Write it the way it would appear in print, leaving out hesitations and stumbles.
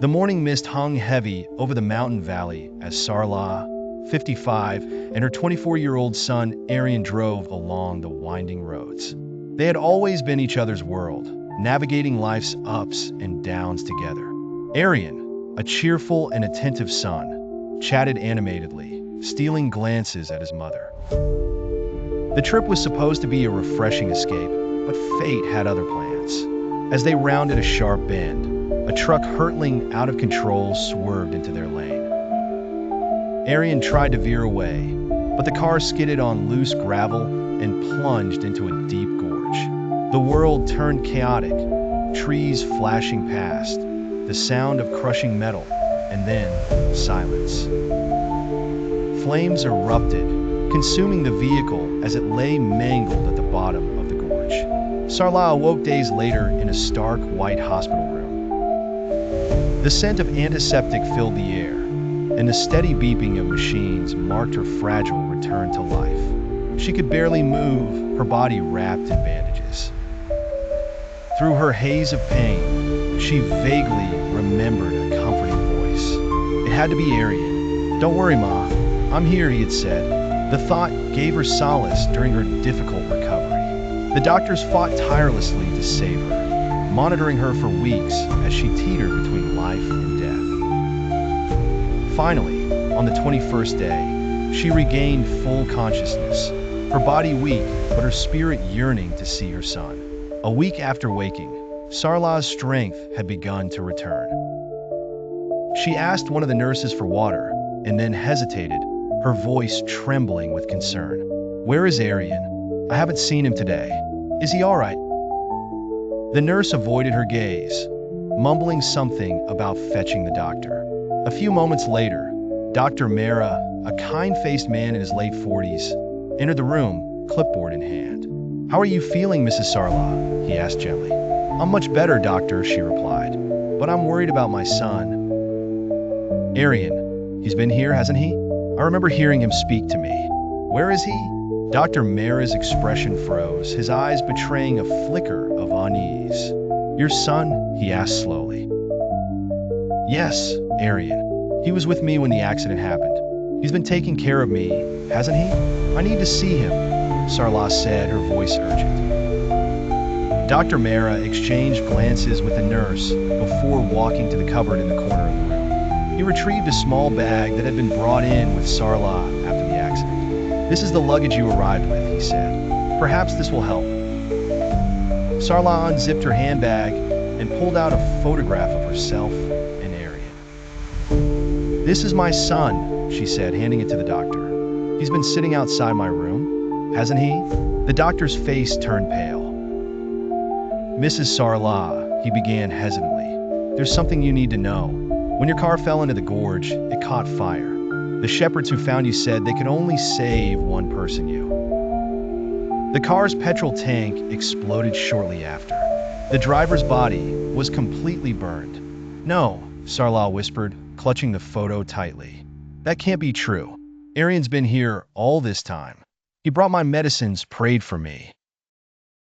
The morning mist hung heavy over the mountain valley as Sarla, 55, and her 24-year-old son Aryan drove along the winding roads. They had always been each other's world, navigating life's ups and downs together. Aryan, a cheerful and attentive son, chatted animatedly, stealing glances at his mother. The trip was supposed to be a refreshing escape, but fate had other plans. As they rounded a sharp bend, a truck hurtling out of control swerved into their lane. Aryan tried to veer away, but the car skidded on loose gravel and plunged into a deep gorge. The world turned chaotic, trees flashing past, the sound of crushing metal, and then silence. Flames erupted, consuming the vehicle as it lay mangled at the bottom of the gorge. Sarla awoke days later in a stark white hospital room. The scent of antiseptic filled the air, and the steady beeping of machines marked her fragile return to life. She could barely move, her body wrapped in bandages. Through her haze of pain, she vaguely remembered a comforting voice. It had to be Aryan. "Don't worry, Ma. I'm here," he had said. The thought gave her solace during her difficult recovery. The doctors fought tirelessly to save her, monitoring her for weeks as she teetered between life and death. Finally, on the 21st day, she regained full consciousness, her body weak but her spirit yearning to see her son. A week after waking, Sarla's strength had begun to return. She asked one of the nurses for water and then hesitated, her voice trembling with concern. "Where is Aryan? I haven't seen him today. Is he all right?" The nurse avoided her gaze, mumbling something about fetching the doctor. A few moments later, Dr. Mera, a kind-faced man in his late 40s, entered the room, clipboard in hand. "How are you feeling, Mrs. Sarla?" he asked gently. "I'm much better, doctor," she replied, "but I'm worried about my son." "Aryan, he's been here, hasn't he? I remember hearing him speak to me. Where is he?" Dr. Mera's expression froze, his eyes betraying a flicker of unease. "Your son?" he asked slowly. "Yes, Aryan. He was with me when the accident happened. He's been taking care of me, hasn't he? I need to see him," Sarla said, her voice urgent. Dr. Mera exchanged glances with the nurse before walking to the cupboard in the corner of the room. He retrieved a small bag that had been brought in with Sarla after the accident. "This is the luggage you arrived with," he said. "Perhaps this will help." Sarla unzipped her handbag and pulled out a photograph of herself and Aryan. "This is my son," she said, handing it to the doctor. "He's been sitting outside my room, hasn't he?" The doctor's face turned pale. "Mrs. Sarla," he began hesitantly, "there's something you need to know. When your car fell into the gorge, it caught fire. The shepherds who found you said they could only save one person, you. The car's petrol tank exploded shortly after. The driver's body was completely burned." "No," Sarla whispered, clutching the photo tightly. "That can't be true. Aryan's been here all this time. He brought my medicines, prayed for me.